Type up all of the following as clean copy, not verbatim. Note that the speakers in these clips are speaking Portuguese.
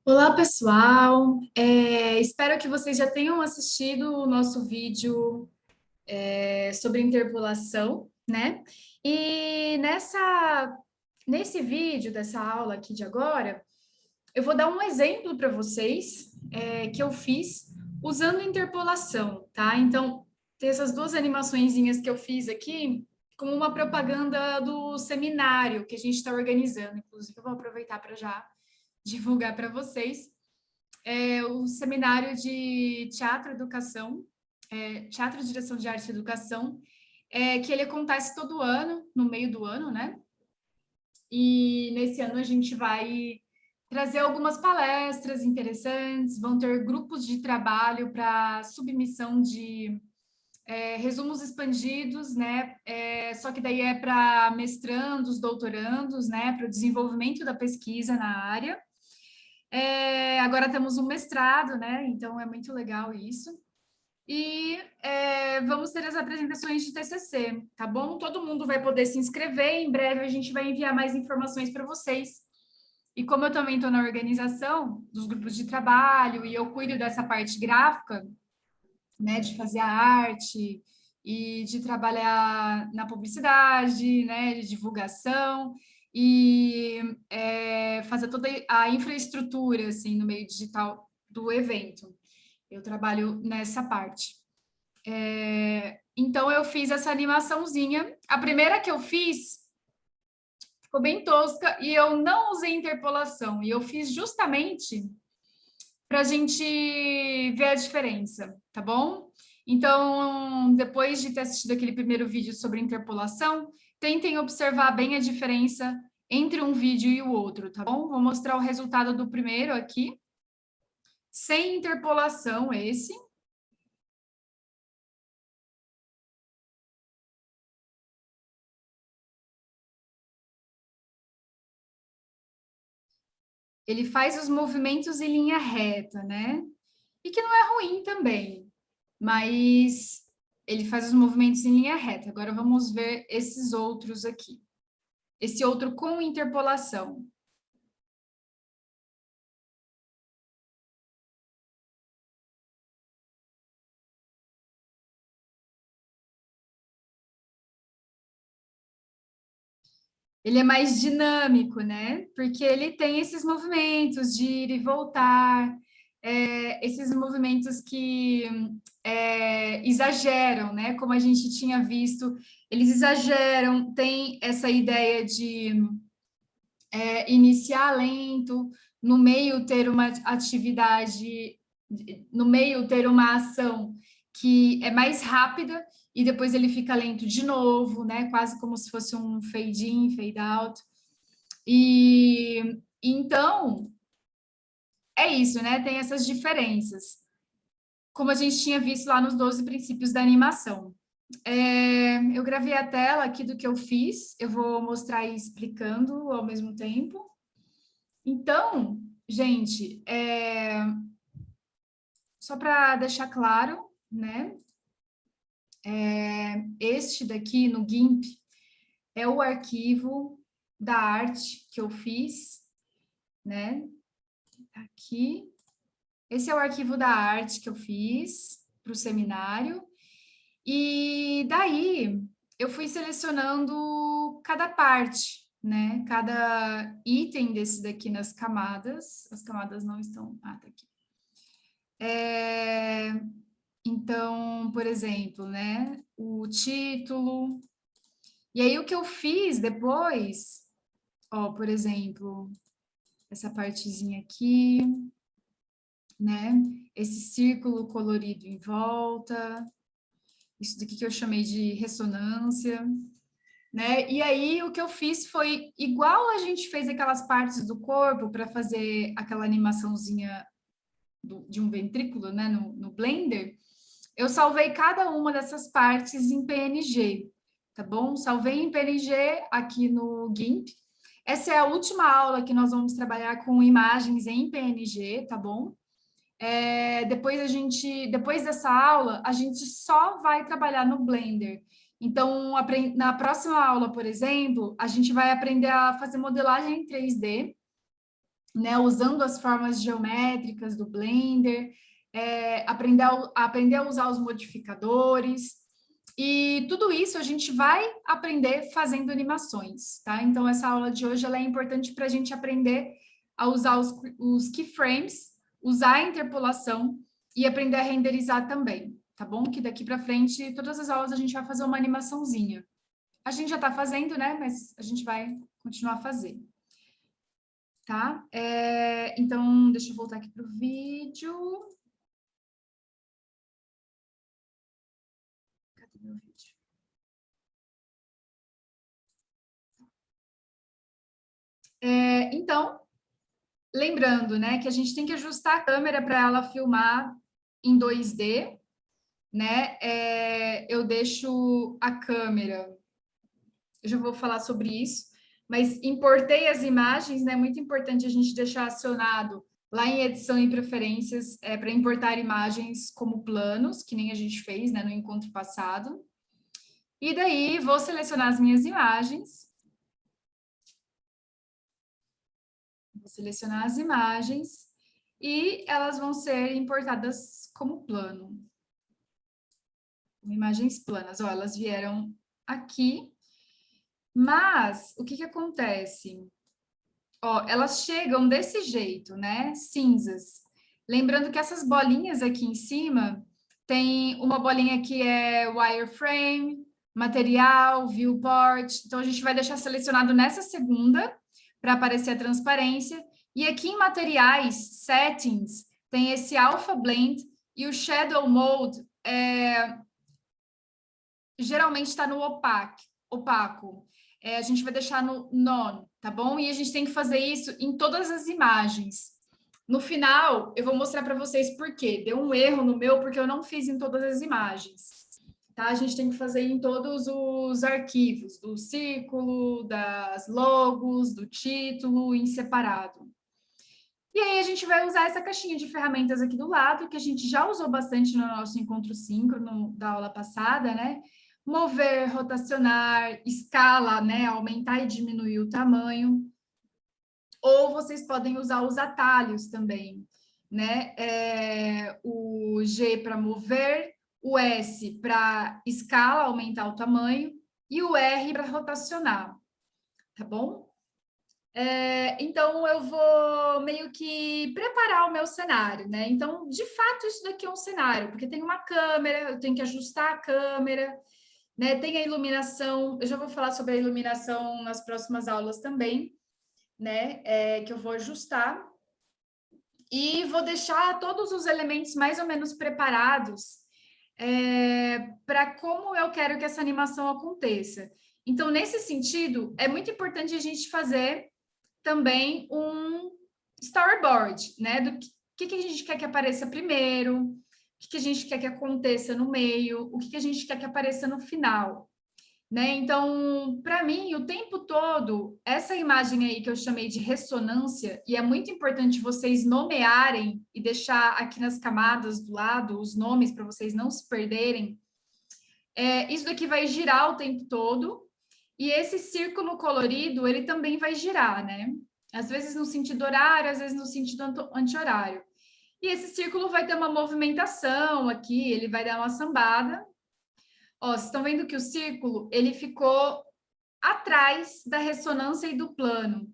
Olá, pessoal. Espero que vocês já tenham assistido o nosso vídeo sobre interpolação, né? E nesse vídeo dessa aula aqui de agora, eu vou dar um exemplo para vocês que eu fiz usando interpolação, tá? Então, tem essas duas animaçõezinhas que eu fiz aqui como uma propaganda do seminário que a gente está organizando. Inclusive, eu vou aproveitar para já divulgar para vocês o seminário de teatro, educação, teatro, direção de arte e educação, que ele acontece todo ano, no meio do ano, né? E nesse ano a gente vai trazer algumas palestras interessantes, vão ter grupos de trabalho para submissão de resumos expandidos, né? Só que daí é para mestrandos, doutorandos, né? Para o desenvolvimento da pesquisa na área. Agora temos um mestrado, né? Então é muito legal isso. E vamos ter as apresentações de TCC, tá bom? Todo mundo vai poder se inscrever. Em breve a gente vai enviar mais informações para vocês. E como eu também estou na organização dos grupos de trabalho e eu cuido dessa parte gráfica, né, de fazer a arte e de trabalhar na publicidade, né, de divulgação e fazer toda a infraestrutura assim no meio digital do evento. Eu trabalho nessa parte. Então eu fiz essa animaçãozinha. A primeira que eu fiz ficou bem tosca e eu não usei interpolação. E eu fiz justamente para a gente ver a diferença, tá bom? Então, depois de ter assistido aquele primeiro vídeo sobre interpolação, tentem observar bem a diferença entre um vídeo e o outro, tá bom? Vou mostrar o resultado do primeiro aqui, sem interpolação, esse. Ele faz os movimentos em linha reta, né? E que não é ruim também, mas ele faz os movimentos em linha reta. Agora vamos ver esses outros aqui. Esse outro com interpolação. Ele é mais dinâmico, né? Porque ele tem esses movimentos de ir e voltar, esses movimentos que exageram, né? Como a gente tinha visto, eles exageram, tem essa ideia de iniciar lento, no meio ter uma atividade, no meio ter uma ação que é mais rápida e depois ele fica lento de novo, né? Quase como se fosse um fade in, fade out. E então é isso, né? Tem essas diferenças, como a gente tinha visto lá nos 12 princípios da animação. Eu gravei a tela aqui do que eu fiz, eu vou mostrar aí explicando ao mesmo tempo. Então, gente, só para deixar claro, né? Este daqui no GIMP é o arquivo da arte que eu fiz, né? Aqui. Esse é o arquivo da arte que eu fiz para o seminário. E daí eu fui selecionando cada parte, né? Cada item desse daqui nas camadas. As camadas não estão. Ah, tá aqui. Então, por exemplo, né? O título. E aí o que eu fiz depois, ó, por exemplo, essa partezinha aqui, né? Esse círculo colorido em volta, isso daqui que eu chamei de ressonância, né? E aí o que eu fiz foi igual a gente fez aquelas partes do corpo para fazer aquela animaçãozinha de um ventrículo, né? No Blender, eu salvei cada uma dessas partes em PNG, tá bom? Salvei em PNG aqui no GIMP. Essa é a última aula que nós vamos trabalhar com imagens em PNG, tá bom? Depois dessa aula, a gente só vai trabalhar no Blender. Então, na próxima aula, por exemplo, a gente vai aprender a fazer modelagem em 3D né, usando as formas geométricas do Blender, aprender a usar os modificadores, e tudo isso a gente vai aprender fazendo animações, tá? Então, essa aula de hoje ela é importante para a gente aprender a usar os keyframes, usar a interpolação e aprender a renderizar também, tá bom? Que daqui para frente, todas as aulas a gente vai fazer uma animaçãozinha. A gente já está fazendo, né? Mas a gente vai continuar a fazer. Tá? Então, deixa eu voltar aqui para o vídeo. Cadê meu vídeo? Então, lembrando, né, que a gente tem que ajustar a câmera para ela filmar em 2D, né? Eu deixo a câmera, eu já vou falar sobre isso, mas importei as imagens, né? Muito importante a gente deixar acionado lá em edição e preferências para importar imagens como planos, que nem a gente fez, né, no encontro passado. E daí vou selecionar as minhas imagens. Vou selecionar as imagens e elas vão ser importadas como plano. Imagens planas. Ó, elas vieram aqui. Mas o que que acontece? Ó, elas chegam desse jeito, né? Cinzas. Lembrando que essas bolinhas aqui em cima tem uma bolinha que é wireframe, material, viewport. Então a gente vai deixar selecionado nessa segunda para aparecer a transparência. E aqui em materiais, settings, tem esse alpha blend e o shadow mode geralmente está no opaco. A gente vai deixar no none, tá bom? E a gente tem que fazer isso em todas as imagens. No final, eu vou mostrar para vocês por quê. Deu um erro no meu, porque eu não fiz em todas as imagens. Tá? A gente tem que fazer em todos os arquivos, do círculo, das logos, do título, em separado. E aí a gente vai usar essa caixinha de ferramentas aqui do lado, que a gente já usou bastante no nosso encontro síncrono da aula passada, né? Mover, rotacionar, escala, né? Aumentar e diminuir o tamanho. Ou vocês podem usar os atalhos também, né? O G para mover, o S para escala, aumentar o tamanho, e o R para rotacionar, tá bom? Então, eu vou meio que preparar o meu cenário, né? Então, de fato, isso daqui é um cenário, porque tem uma câmera, eu tenho que ajustar a câmera, né? Tem a iluminação, eu já vou falar sobre a iluminação nas próximas aulas também, né? Que eu vou ajustar. E vou deixar todos os elementos mais ou menos preparados para como eu quero que essa animação aconteça. Então, nesse sentido, é muito importante a gente fazer também um storyboard, né? Do que a gente quer que apareça primeiro, o que a gente quer que aconteça no meio, o que a gente quer que apareça no final, né? Então, para mim, o tempo todo, essa imagem aí que eu chamei de ressonância, e é muito importante vocês nomearem e deixar aqui nas camadas do lado os nomes para vocês não se perderem. Isso daqui vai girar o tempo todo, e esse círculo colorido, ele também vai girar, né? Às vezes no sentido horário, às vezes no sentido anti-horário. E esse círculo vai ter uma movimentação aqui, ele vai dar uma sambada. Ó, vocês estão vendo que o círculo, ele ficou atrás da ressonância e do plano.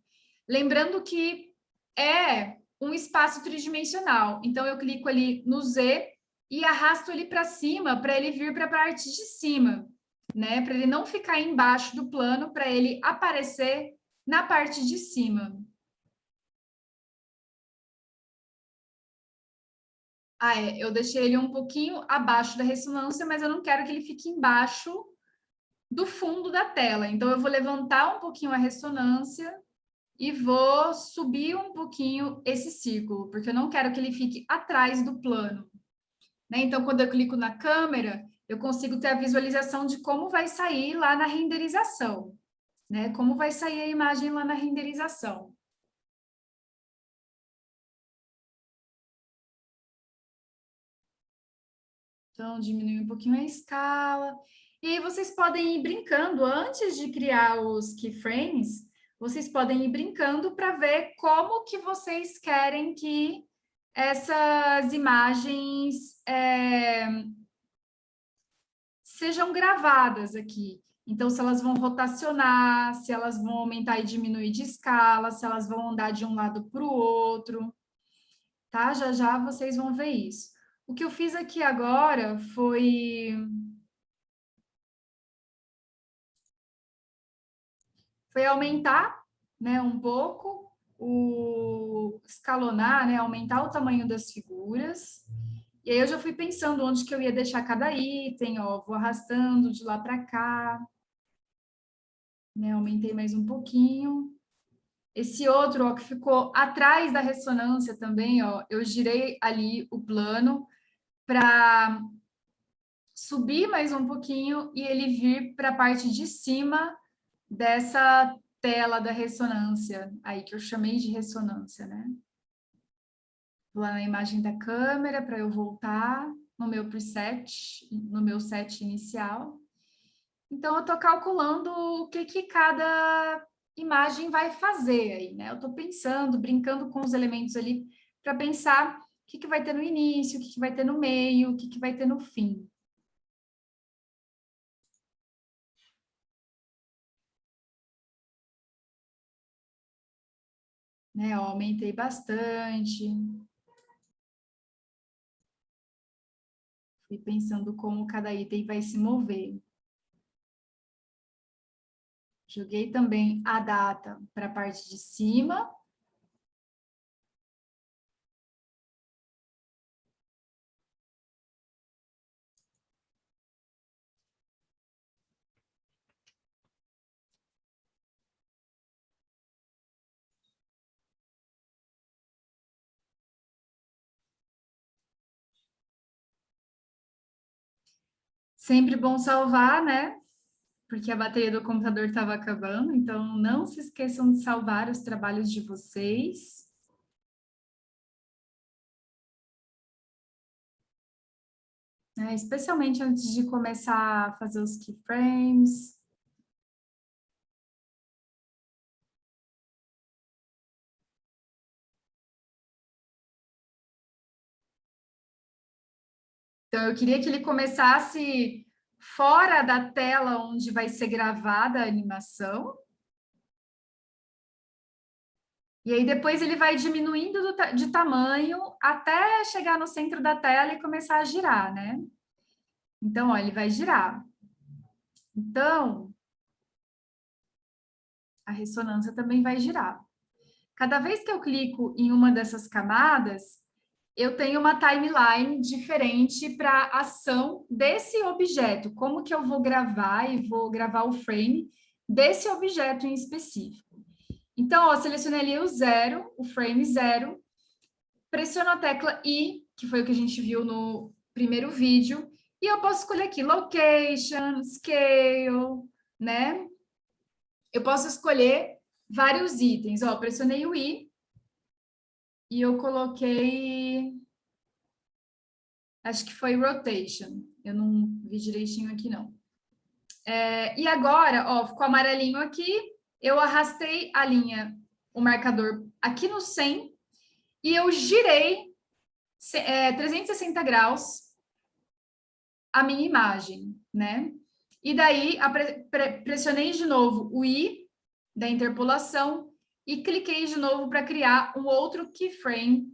Lembrando que é um espaço tridimensional. Então, eu clico ali no Z e arrasto ele para cima, para ele vir para a parte de cima, né? Para ele não ficar embaixo do plano, para ele aparecer na parte de cima. Eu deixei ele um pouquinho abaixo da ressonância, mas eu não quero que ele fique embaixo do fundo da tela. Então, eu vou levantar um pouquinho a ressonância e vou subir um pouquinho esse círculo, porque eu não quero que ele fique atrás do plano, né? Então, quando eu clico na câmera, eu consigo ter a visualização de como vai sair lá na renderização, né? Como vai sair a imagem lá na renderização. Então, diminui um pouquinho a escala. E aí vocês podem ir brincando antes de criar os keyframes. vocês podem ir brincando para ver como que vocês querem que essas imagens sejam gravadas aqui. Então, se elas vão rotacionar, se elas vão aumentar e diminuir de escala, se elas vão andar de um lado para o outro, tá? Já já vocês vão ver isso. O que eu fiz aqui agora foi aumentar, né, um pouco, escalonar, né, aumentar o tamanho das figuras. E aí eu já fui pensando onde que eu ia deixar cada item, ó, vou arrastando de lá para cá, né, aumentei mais um pouquinho. Esse outro, ó, que ficou atrás da ressonância também, ó, eu girei ali o plano para subir mais um pouquinho e ele vir para a parte de cima dessa tela da ressonância, aí que eu chamei de ressonância, né? Vou lá na imagem da câmera para eu voltar no meu preset, no meu set inicial. Então, eu estou calculando o que cada imagem vai fazer aí, né? Eu estou pensando, brincando com os elementos ali para pensar o que vai ter no início, o que vai ter no meio, o que vai ter no fim. Né? Eu aumentei bastante. Fui pensando como cada item vai se mover. Joguei também a data para a parte de cima. Sempre bom salvar, né? Porque a bateria do computador estava acabando, então não se esqueçam de salvar os trabalhos de vocês. Né? Especialmente antes de começar a fazer os keyframes. Então, eu queria que ele começasse fora da tela onde vai ser gravada a animação. E aí, depois ele vai diminuindo de tamanho até chegar no centro da tela e começar a girar, né? Então, ó, ele vai girar. Então, a ressonância também vai girar. Cada vez que eu clico em uma dessas camadas, eu tenho uma timeline diferente para a ação desse objeto. Como que eu vou gravar e vou gravar o frame desse objeto em específico. Então, ó, selecionei ali o zero, o frame zero, pressiono a tecla I, que foi o que a gente viu no primeiro vídeo, e eu posso escolher aqui location, scale, né? Eu posso escolher vários itens. Ó, pressionei o I e eu coloquei, acho que foi rotation. Eu não vi direitinho aqui, não. E agora, ó, ficou amarelinho aqui. Eu arrastei a linha, o marcador aqui no 100 e eu girei 360 graus a minha imagem, né? E daí pressionei de novo o I da interpolação e cliquei de novo para criar um outro keyframe.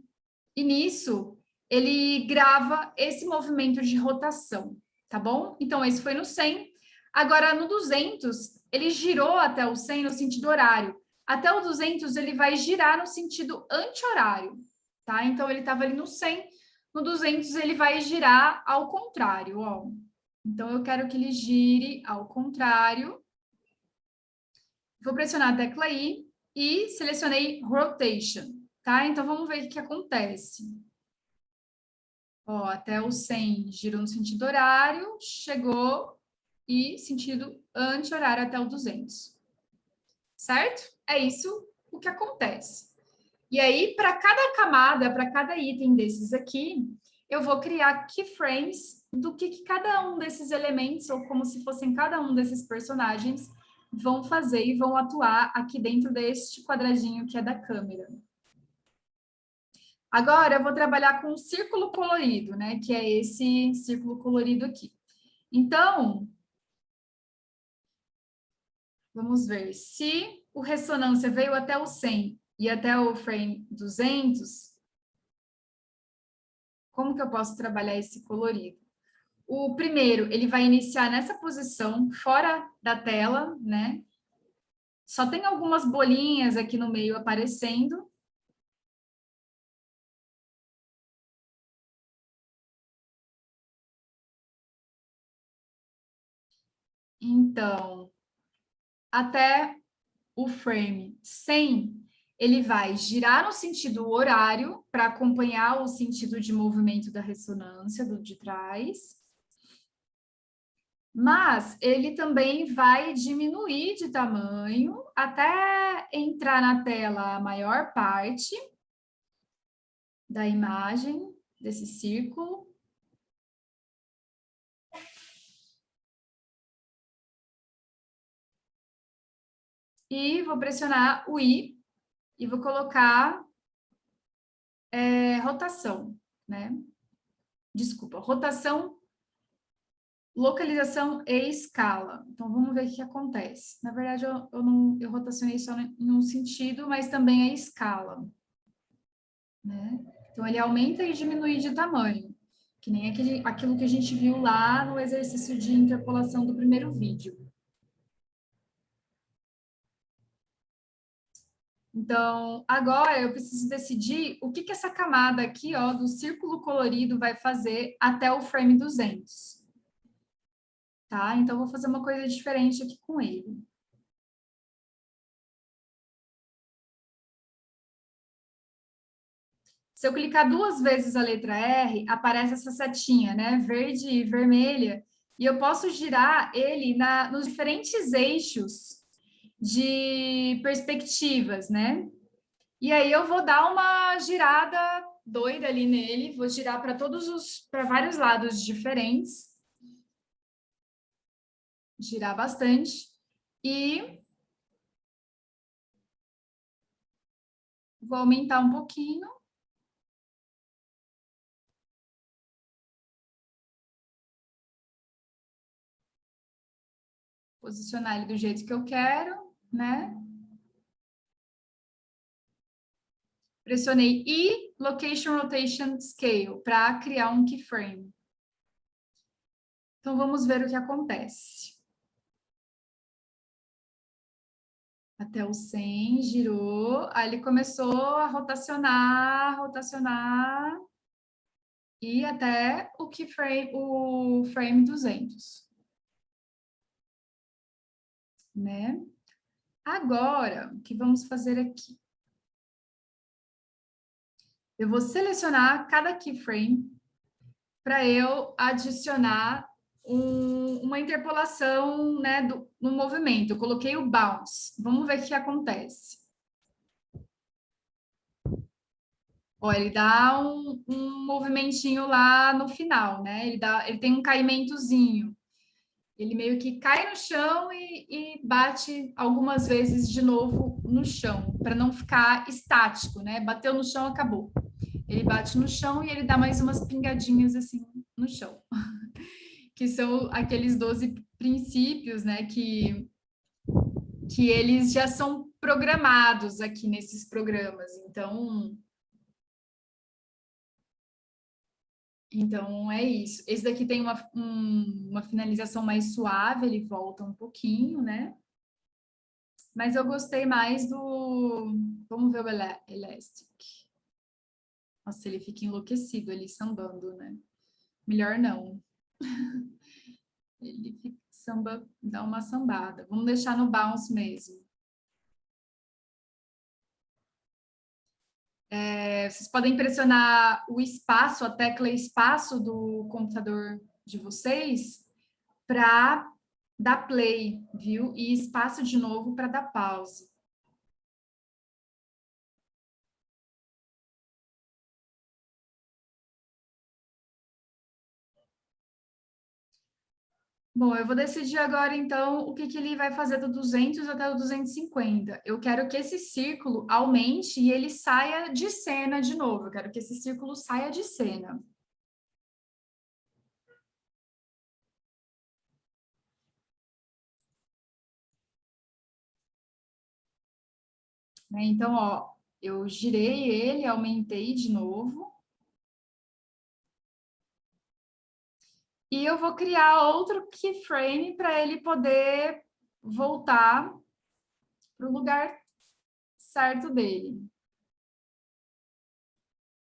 E nisso ele grava esse movimento de rotação, tá bom? Então esse foi no 100. Agora no 200 ele girou até o 100 no sentido horário. Até o 200 ele vai girar no sentido anti-horário, tá? Então ele estava ali no 100, no 200 ele vai girar ao contrário, ó. Então eu quero que ele gire ao contrário. Vou pressionar a tecla I e selecionei Rotation, tá? Então vamos ver o que acontece. Ó, até o 100 girou no sentido horário, chegou e sentido anti-horário até o 200. Certo? É isso o que acontece. E aí, para cada camada, para cada item desses aqui, eu vou criar keyframes do que cada um desses elementos, ou como se fossem cada um desses personagens, vão fazer e vão atuar aqui dentro deste quadradinho que é da câmera. Agora, eu vou trabalhar com um círculo colorido, né? Que é esse círculo colorido aqui. Então, vamos ver. Se o ressonância veio até o 100 e até o frame 200, como que eu posso trabalhar esse colorido? O primeiro, ele vai iniciar nessa posição, fora da tela, né? Só tem algumas bolinhas aqui no meio aparecendo. Então, até o frame 100, ele vai girar no sentido horário para acompanhar o sentido de movimento da ressonância do de trás. Mas ele também vai diminuir de tamanho até entrar na tela a maior parte da imagem desse círculo. E vou pressionar o I e vou colocar rotação, né? Desculpa, rotação, localização e escala. Então, vamos ver o que acontece. Na verdade, eu rotacionei só em um sentido, mas também a escala, né? Então, ele aumenta e diminui de tamanho, que nem aquilo que a gente viu lá no exercício de interpolação do primeiro vídeo. Então, agora eu preciso decidir o que essa camada aqui, ó, do círculo colorido vai fazer até o frame 200. Tá? Então, eu vou fazer uma coisa diferente aqui com ele. Se eu clicar duas vezes a letra R, aparece essa setinha, né? Verde e vermelha. E eu posso girar ele nos diferentes eixos de perspectivas, né? E aí eu vou dar uma girada doida ali nele, vou girar para vários lados diferentes. Girar bastante. E vou aumentar um pouquinho. Posicionar ele do jeito que eu quero, né? Pressionei I, Location Rotation Scale, para criar um keyframe. Então, vamos ver o que acontece. Até o 100, girou, aí ele começou a rotacionar, rotacionar, e até o frame 200. Né? Agora, o que vamos fazer aqui? Eu vou selecionar cada keyframe para eu adicionar uma interpolação, né, no movimento. Eu coloquei o bounce. Vamos ver o que acontece. Ó, ele dá um movimentinho lá no final, né? Ele tem um caimentozinho. Ele meio que cai no chão e bate algumas vezes de novo no chão, para não ficar estático, né? Bateu no chão, acabou. Ele bate no chão e ele dá mais umas pingadinhas assim no chão. Que são aqueles 12 princípios, né? Que eles já são programados aqui nesses programas. Então é isso. Esse daqui tem uma finalização mais suave, ele volta um pouquinho, né? Mas eu gostei mais do. Vamos ver o Elastic. Nossa, ele fica enlouquecido ali sambando, né? Melhor não. Ele fica dá uma sambada. Vamos deixar no bounce mesmo. Vocês podem pressionar o espaço, a tecla espaço do computador de vocês para dar play, viu? E espaço de novo para dar pause. Bom, eu vou decidir agora, então, o que que ele vai fazer do 200 até o 250. Eu quero que esse círculo aumente e ele saia de cena de novo. Eu quero que esse círculo saia de cena. Né? Então, ó, eu girei ele, aumentei de novo. E eu vou criar outro keyframe para ele poder voltar para o lugar certo dele.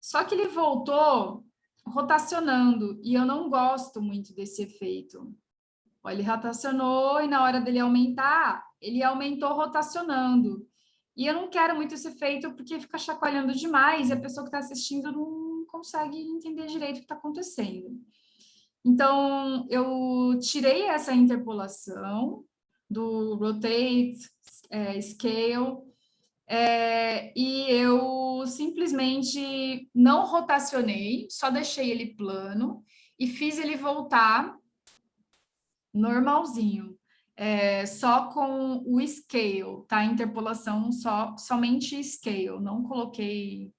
Só que ele voltou rotacionando e eu não gosto muito desse efeito. Ó, ele rotacionou e na hora dele aumentar, ele aumentou rotacionando. E eu não quero muito esse efeito porque fica chacoalhando demais e a pessoa que está assistindo não consegue entender direito o que está acontecendo. Então, eu tirei essa interpolação do rotate, scale, e eu simplesmente não rotacionei, só deixei ele plano e fiz ele voltar normalzinho, só com o scale, tá? Interpolação somente scale, não coloquei.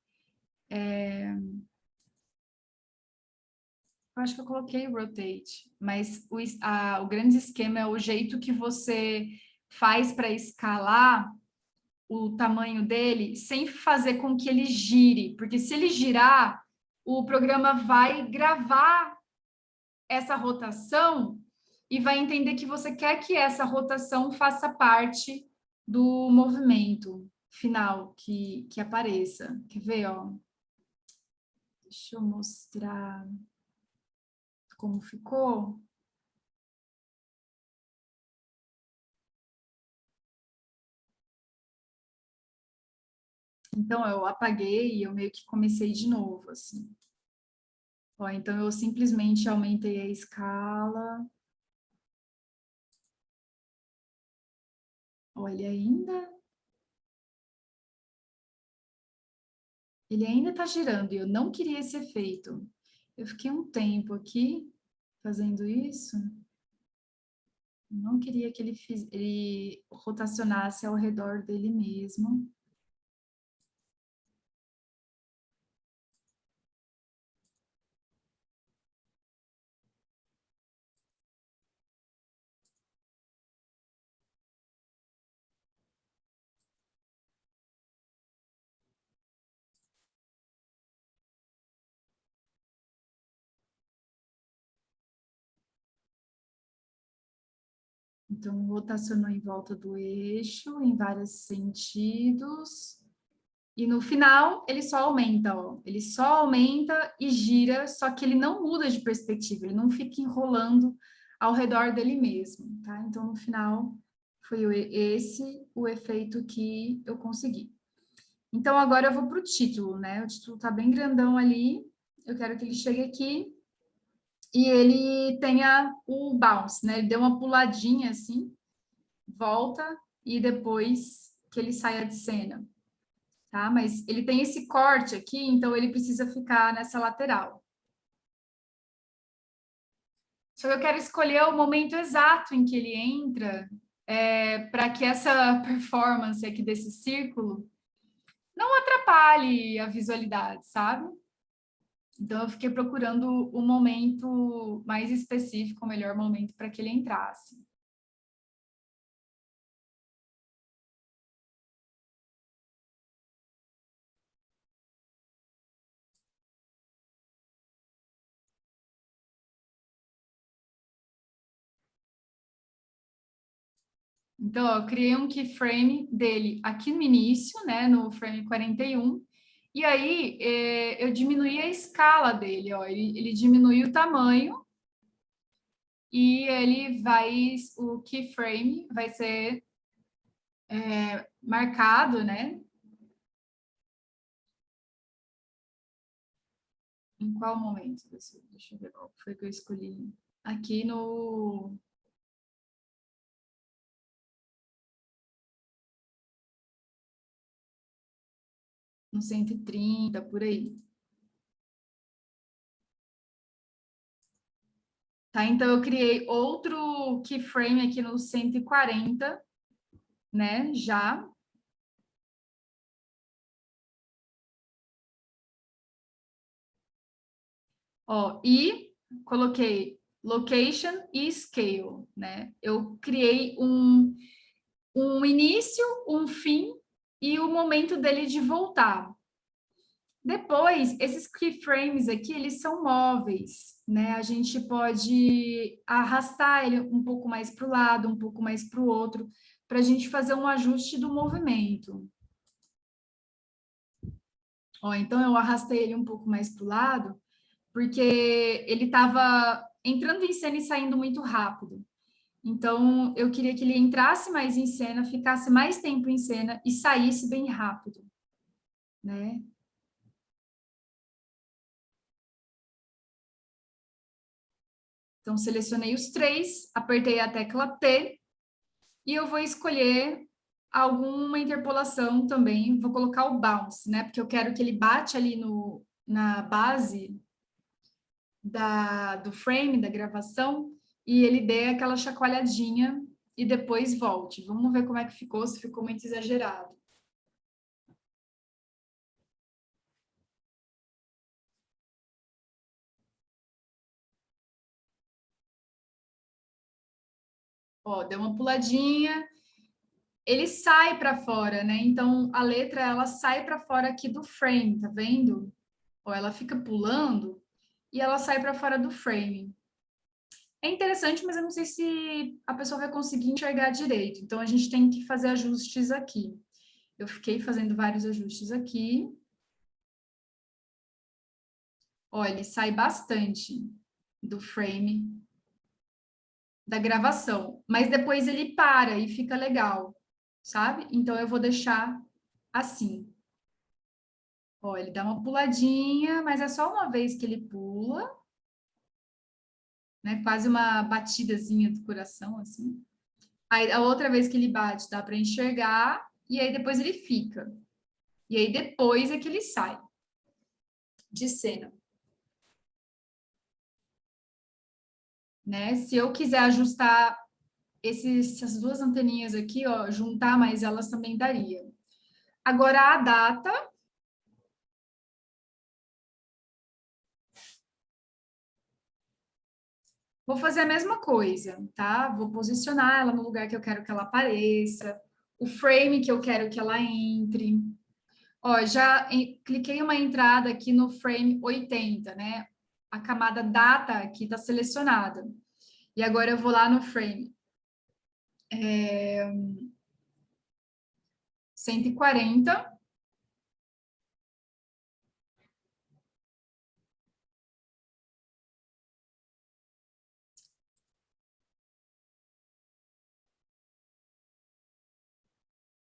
Eu acho que eu coloquei rotate, mas o grande esquema é o jeito que você faz para escalar o tamanho dele sem fazer com que ele gire, porque se ele girar, o programa vai gravar essa rotação e vai entender que você quer que essa rotação faça parte do movimento final que apareça. Quer ver, ó? Deixa eu mostrar como ficou. Então, eu apaguei e eu meio que comecei de novo, assim. Ó, então, eu simplesmente aumentei a escala. Olha, ele ainda está girando e eu não queria esse efeito. Eu fiquei um tempo aqui fazendo isso. Não queria que ele rotacionasse ao redor dele mesmo. Então, rotacionou em volta do eixo, em vários sentidos. E no final, ele só aumenta, ó. Ele só aumenta e gira, só que ele não muda de perspectiva, ele não fica enrolando ao redor dele mesmo, tá? Então, no final, foi esse o efeito que eu consegui. Então, agora eu vou para o título, né? O título tá bem grandão ali. Eu quero que ele chegue aqui e ele tenha o bounce, né? Ele deu uma puladinha assim, volta e depois que ele saia de cena, tá? Mas ele tem esse corte aqui, então ele precisa ficar nessa lateral. Só que eu quero escolher o momento exato em que ele entra, para que essa performance aqui desse círculo não atrapalhe a visualidade, sabe? Então eu fiquei procurando o momento mais específico, o melhor momento para que ele entrasse. Então, ó, eu criei um keyframe dele aqui no início, né, no frame 41, e aí eu diminuí a escala dele, ó, ele diminui o tamanho e o keyframe vai ser marcado, né? Em qual momento? Deixa eu ver qual foi que eu escolhi. Aqui no 130, por aí. Tá? Então, eu criei outro keyframe aqui no 140, né? Já. Ó, e coloquei location e scale, né? Eu criei um início, um fim e o momento dele de voltar. Depois, esses keyframes aqui, eles são móveis, né? A gente pode arrastar ele um pouco mais para o lado, um pouco mais para o outro, para a gente fazer um ajuste do movimento. Ó, então, eu arrastei ele um pouco mais para o lado, porque ele estava entrando em cena e saindo muito rápido. Então, eu queria que ele entrasse mais em cena, ficasse mais tempo em cena e saísse bem rápido, né? Então, selecionei os três, apertei a tecla P e eu vou escolher alguma interpolação também. Vou colocar o bounce, né? Porque eu quero que ele bate ali na base do frame, da gravação, e ele dê aquela chacoalhadinha e depois volte. Vamos ver como é que ficou, se ficou muito exagerado. Ó, deu uma puladinha, ele sai para fora, né? Então a letra ela sai para fora aqui do frame, tá vendo? Ó, ela fica pulando e ela sai para fora do frame. É interessante, mas eu não sei se a pessoa vai conseguir enxergar direito. Então a gente tem que fazer ajustes aqui. Eu fiquei fazendo vários ajustes aqui. Ó, ele sai bastante do frame da gravação, mas depois ele para e fica legal, sabe? Então eu vou deixar assim. Ó, ele dá uma puladinha, mas é só uma vez que ele pula, né? Quase uma batidazinha do coração, assim. Aí a outra vez que ele bate, dá para enxergar, e aí depois ele fica. E aí depois é que ele sai de cena, né? Se eu quiser ajustar essas duas anteninhas aqui, ó, juntar mais elas também daria. Agora a data, vou fazer a mesma coisa, tá? Vou posicionar ela no lugar que eu quero que ela apareça, o frame que eu quero que ela entre. Ó, cliquei uma entrada aqui no frame 80, né? A camada data aqui está selecionada. E agora eu vou lá no frame 140.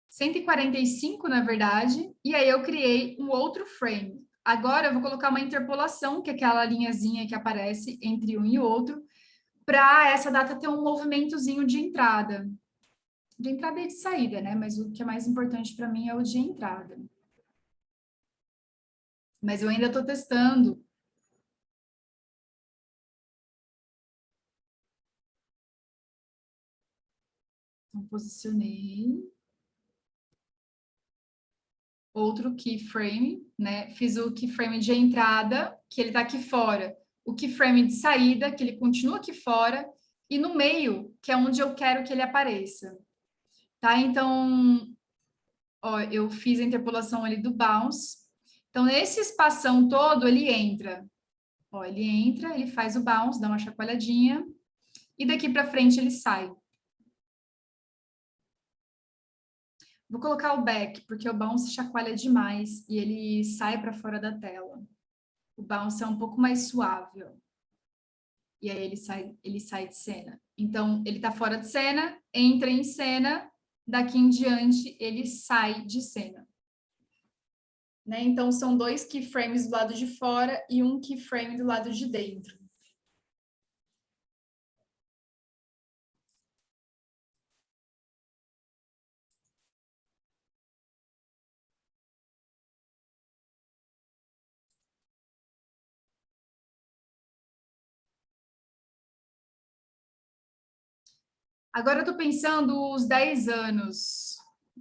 145, na verdade, e aí eu criei um outro frame. Agora eu vou colocar uma interpolação, que é aquela linhazinha que aparece entre um e outro, para essa data ter um movimentozinho de entrada e de saída, né? Mas o que é mais importante para mim é o de entrada. Mas eu ainda estou testando. Então, posicionei. Outro keyframe, né? Fiz o keyframe de entrada, que ele está aqui fora. O keyframe de saída, que ele continua aqui fora. E no meio, que é onde eu quero que ele apareça. Tá? Então, ó, eu fiz a interpolação ali do bounce. Então, nesse espação todo, ele entra. Ó, ele entra, ele faz o bounce, dá uma chacoalhadinha. E daqui para frente ele sai. Vou colocar o back, porque o bounce chacoalha demais e ele sai para fora da tela. O bounce é um pouco mais suave, ó. E aí ele sai de cena. Então, ele está fora de cena, entra em cena, daqui em diante ele sai de cena. Né? Então, são dois keyframes do lado de fora e um keyframe do lado de dentro. Agora eu tô pensando os 10 anos.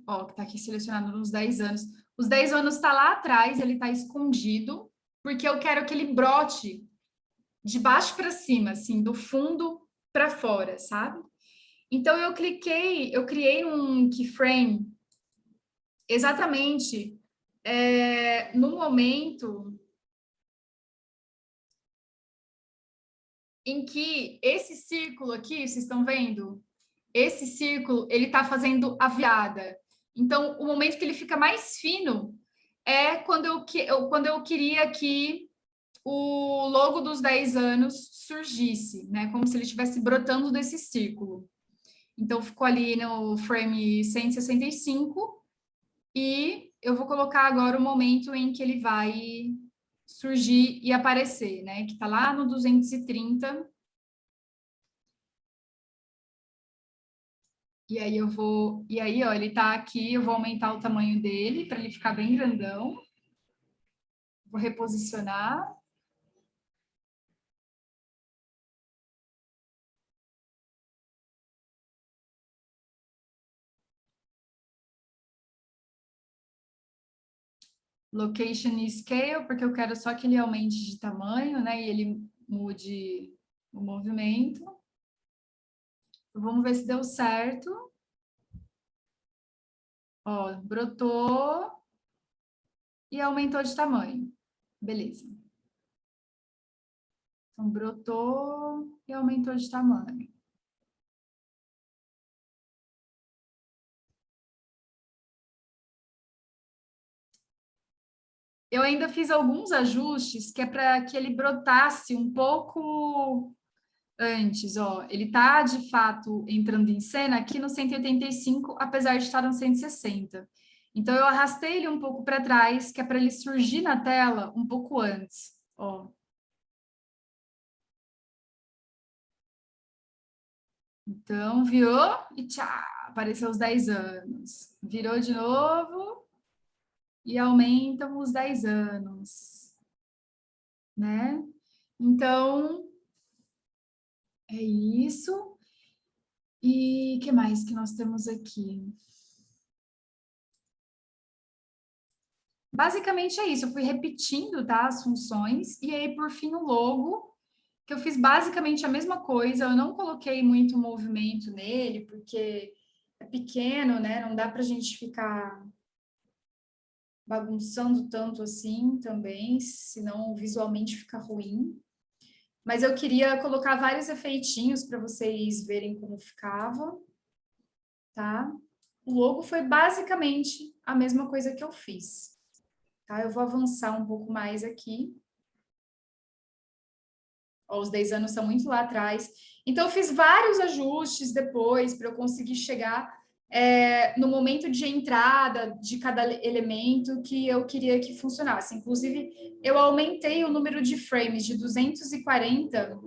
Ó, que tá aqui selecionado nos 10 anos. Os 10 anos está lá atrás, ele está escondido, porque eu quero que ele brote de baixo para cima, assim, do fundo para fora, sabe? Então eu criei um keyframe exatamente no momento em que esse círculo aqui, vocês estão vendo? Esse círculo, ele está fazendo a virada. Então, o momento que ele fica mais fino é quando eu queria que o logo dos 10 anos surgisse, né? Como se ele estivesse brotando desse círculo. Então, ficou ali no frame 165 e eu vou colocar agora o momento em que ele vai surgir e aparecer, né? Que está lá no 230. E aí eu vou. E aí, ó, ele tá aqui, eu vou aumentar o tamanho dele para ele ficar bem grandão. Vou reposicionar. Location e scale, porque eu quero só que ele aumente de tamanho, né? E ele mude o movimento. Vamos ver se deu certo. Ó, brotou e aumentou de tamanho. Beleza. Então, brotou e aumentou de tamanho. Eu ainda fiz alguns ajustes que é para que ele brotasse um pouco antes, ó. Ele tá de fato entrando em cena aqui no 185, apesar de estar no 160. Então eu arrastei ele um pouco para trás, que é para ele surgir na tela um pouco antes, ó. Então virou e tchau, apareceu os 10 anos. Virou de novo e aumentam os 10 anos, né? Então é isso. E que mais que nós temos aqui? Basicamente é isso, eu fui repetindo, tá, as funções, e aí, por fim, o logo, que eu fiz basicamente a mesma coisa, eu não coloquei muito movimento nele, porque é pequeno, né, não dá pra gente ficar bagunçando tanto assim também, senão visualmente fica ruim. Mas eu queria colocar vários efeitinhos para vocês verem como ficava, tá? O logo foi basicamente a mesma coisa que eu fiz, tá? Eu vou avançar um pouco mais aqui. Ó, os 10 anos são muito lá atrás. Então, eu fiz vários ajustes depois para eu conseguir chegar no momento de entrada de cada elemento que eu queria que funcionasse. Inclusive, eu aumentei o número de frames de 240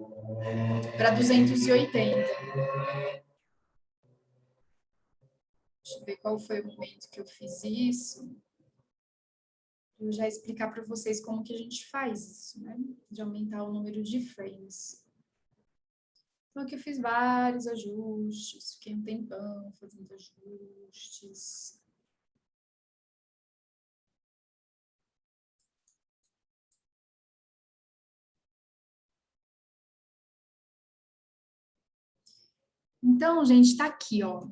para 280. Deixa eu ver qual foi o momento que eu fiz isso. Eu já explicar para vocês como que a gente faz isso, né? De aumentar o número de frames. Então, aqui eu fiz vários ajustes, fiquei um tempão fazendo ajustes. Então, gente, tá aqui, ó.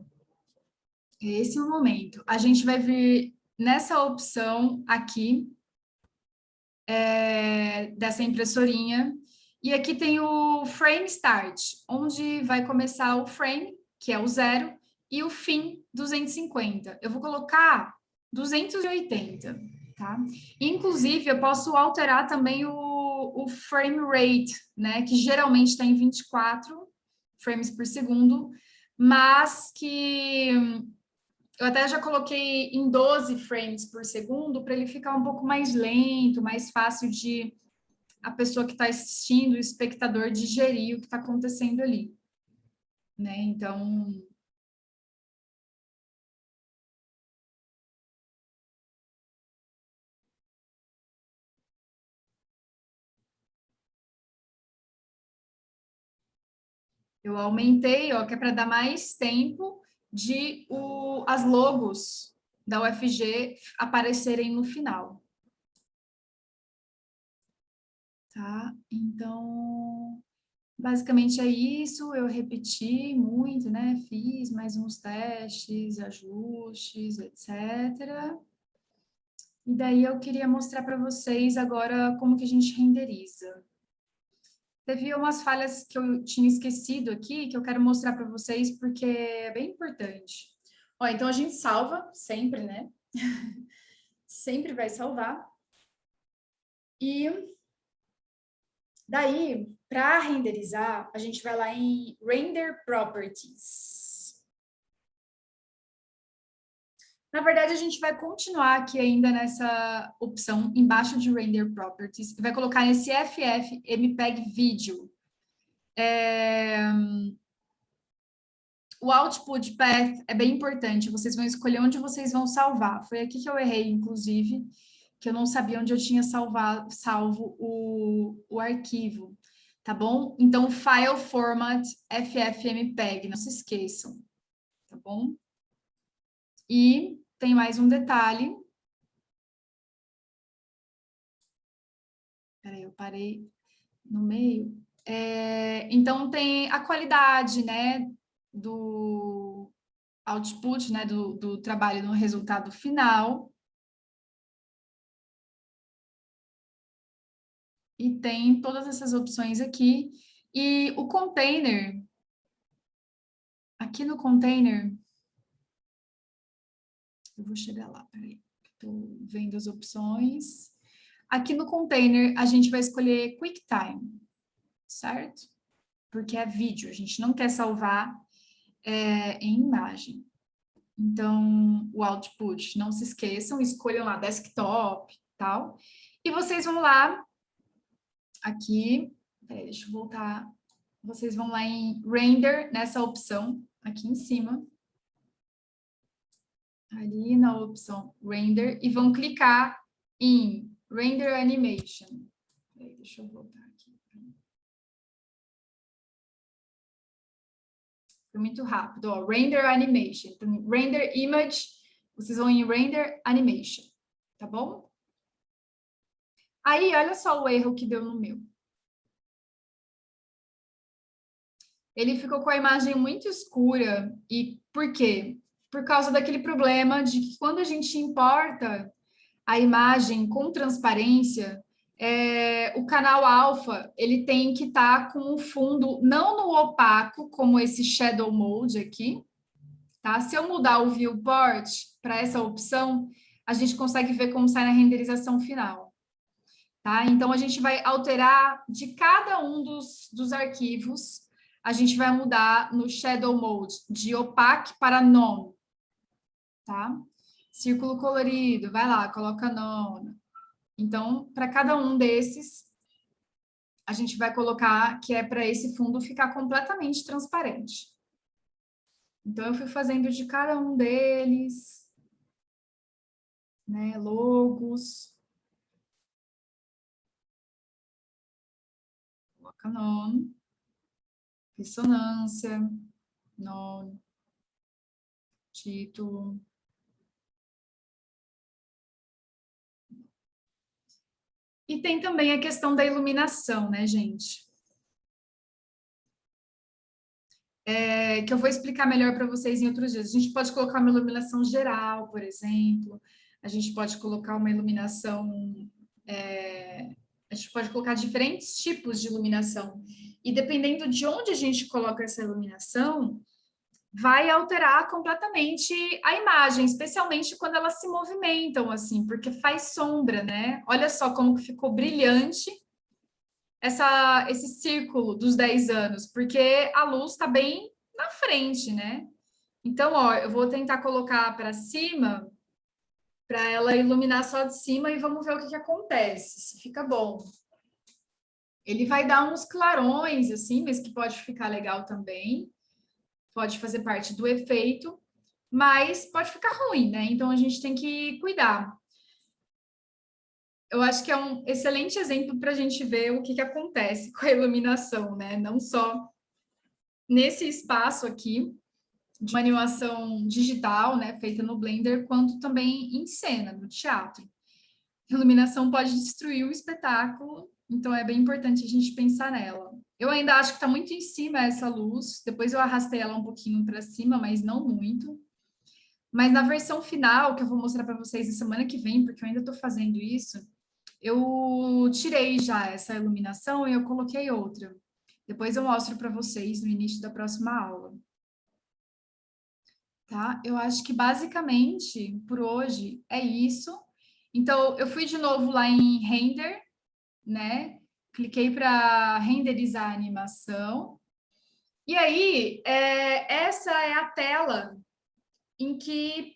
Esse é o momento. A gente vai vir nessa opção aqui, dessa impressorinha, e aqui tem o Frame Start, onde vai começar o frame, que é o 0, e o fim, 250. Eu vou colocar 280, tá? Inclusive, eu posso alterar também o frame rate, né? Que geralmente está em 24 frames por segundo, mas que eu até já coloquei em 12 frames por segundo para ele ficar um pouco mais lento, mais fácil de a pessoa que está assistindo, o espectador, digerir o que está acontecendo ali, né? Então, Eu aumentei, ó, que é para dar mais tempo de as logos da UFG aparecerem no final. Tá? Então, basicamente é isso. Eu repeti muito, né? Fiz mais uns testes, ajustes, etc. E daí eu queria mostrar para vocês agora como que a gente renderiza. Teve umas falhas que eu tinha esquecido aqui, que eu quero mostrar para vocês, porque é bem importante. Ó, então a gente salva sempre, né? Sempre vai salvar. E daí, para renderizar, a gente vai lá em Render Properties. Na verdade, a gente vai continuar aqui ainda nessa opção embaixo de Render Properties e vai colocar nesse FFmpeg Video. O output path é bem importante, vocês vão escolher onde vocês vão salvar. Foi aqui que eu errei, inclusive, que eu não sabia onde eu tinha salvo o arquivo, tá bom? Então, file format ffmpeg, não se esqueçam, tá bom? E tem mais um detalhe. Peraí, eu parei no meio. Então, tem a qualidade, né, do output, né, do trabalho no resultado final. E tem todas essas opções aqui. E o container, aqui no container, eu vou chegar lá, peraí, estou vendo as opções. Aqui no container, a gente vai escolher QuickTime, certo? Porque é vídeo, a gente não quer salvar em imagem. Então, o output, não se esqueçam, escolham lá desktop, tal. E vocês vão lá, aqui, peraí, deixa eu voltar. Vocês vão lá em render, nessa opção, aqui em cima. Ali na opção render, e vão clicar em render animation. Peraí, deixa eu voltar aqui. Foi muito rápido, ó, render animation. Então, render image, vocês vão em render animation, tá bom? Aí, olha só o erro que deu no meu. Ele ficou com a imagem muito escura. E por quê? Por causa daquele problema de que quando a gente importa a imagem com transparência, o canal alfa ele tem que estar com o fundo não no opaco, como esse shadow mode aqui, tá? Se eu mudar o viewport para essa opção, a gente consegue ver como sai na renderização final, tá? Então a gente vai alterar de cada um dos arquivos, a gente vai mudar no shadow mode de opaque para none, tá? Círculo colorido, vai lá, coloca none. Então, para cada um desses, a gente vai colocar que é para esse fundo ficar completamente transparente. Então, eu fui fazendo de cada um deles, né, logos. Coloca nome, ressonância, nome, título. E tem também a questão da iluminação, né, gente? Que eu vou explicar melhor para vocês em outros dias. A gente pode colocar uma iluminação geral, por exemplo. A gente pode colocar uma iluminação... a gente pode colocar diferentes tipos de iluminação. E dependendo de onde a gente coloca essa iluminação, vai alterar completamente a imagem, especialmente quando elas se movimentam, assim, porque faz sombra, né? Olha só como que ficou brilhante esse círculo dos 10 anos, porque a luz está bem na frente, né? Então, ó, eu vou tentar colocar para cima, para ela iluminar só de cima e vamos ver o que acontece, se fica bom. Ele vai dar uns clarões, assim, mas que pode ficar legal também. Pode fazer parte do efeito, mas pode ficar ruim, né? Então, a gente tem que cuidar. Eu acho que é um excelente exemplo para a gente ver o que acontece com a iluminação, né? Não só nesse espaço aqui de uma animação digital, né, feita no Blender, quanto também em cena, no teatro. Iluminação pode destruir o espetáculo, então é bem importante a gente pensar nela. Eu ainda acho que está muito em cima essa luz, depois eu arrastei ela um pouquinho para cima, mas não muito. Mas na versão final, que eu vou mostrar para vocês na semana que vem, porque eu ainda estou fazendo isso, eu tirei já essa iluminação e eu coloquei outra. Depois eu mostro para vocês no início da próxima aula. Tá? Eu acho que basicamente por hoje é isso. Então, eu fui de novo lá em render, né? Cliquei para renderizar a animação. E aí, essa é a tela em que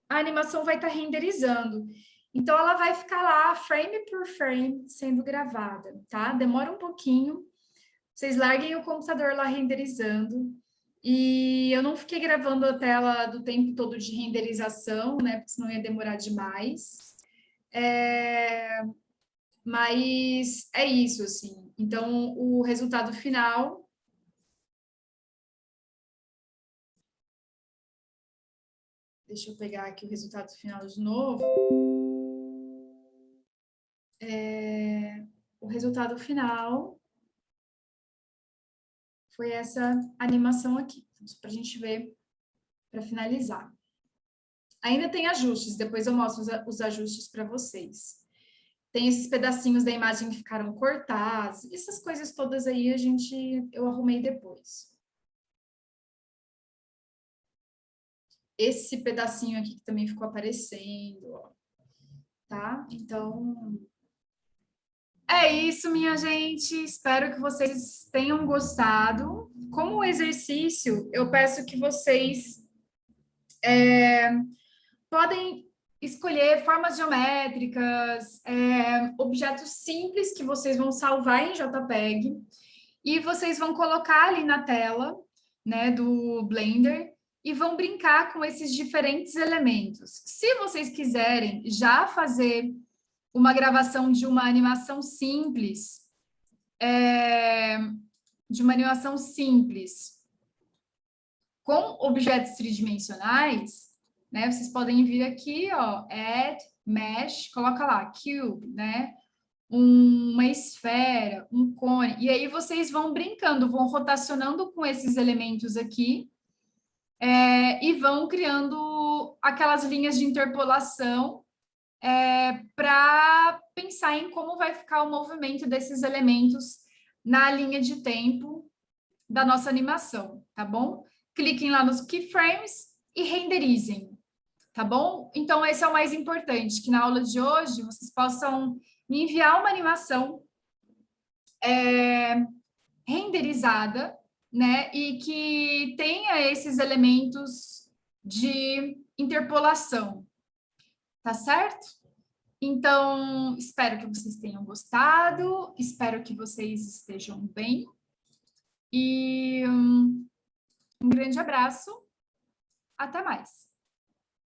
a animação vai estar renderizando. Então, ela vai ficar lá, frame por frame, sendo gravada, tá? Demora um pouquinho. Vocês larguem o computador lá renderizando. E eu não fiquei gravando a tela do tempo todo de renderização, né? Porque senão ia demorar demais. Mas é isso, assim. Então, o resultado final. Deixa eu pegar aqui o resultado final de novo. O resultado final foi essa animação aqui, para a gente ver, para finalizar. Ainda tem ajustes, depois eu mostro os ajustes para vocês. Tem esses pedacinhos da imagem que ficaram cortados, essas coisas todas aí eu arrumei depois. Esse pedacinho aqui que também ficou aparecendo, ó, tá? Então, é isso, minha gente. Espero que vocês tenham gostado. Como exercício, eu peço que vocês podem escolher formas geométricas, objetos simples que vocês vão salvar em JPEG e vocês vão colocar ali na tela, né, do Blender e vão brincar com esses diferentes elementos. Se vocês quiserem já fazer uma gravação de uma animação simples, com objetos tridimensionais, né? Vocês podem vir aqui, ó, Add, Mesh, coloca lá, Cube, né? Uma esfera, um cone, e aí vocês vão brincando, vão rotacionando com esses elementos aqui, e vão criando aquelas linhas de interpolação para pensar em como vai ficar o movimento desses elementos na linha de tempo da nossa animação, tá bom? Cliquem lá nos keyframes e renderizem, tá bom? Então, esse é o mais importante, que na aula de hoje vocês possam me enviar uma animação renderizada, né? E que tenha esses elementos de interpolação, tá certo? Então, espero que vocês tenham gostado, espero que vocês estejam bem. E um grande abraço, até mais.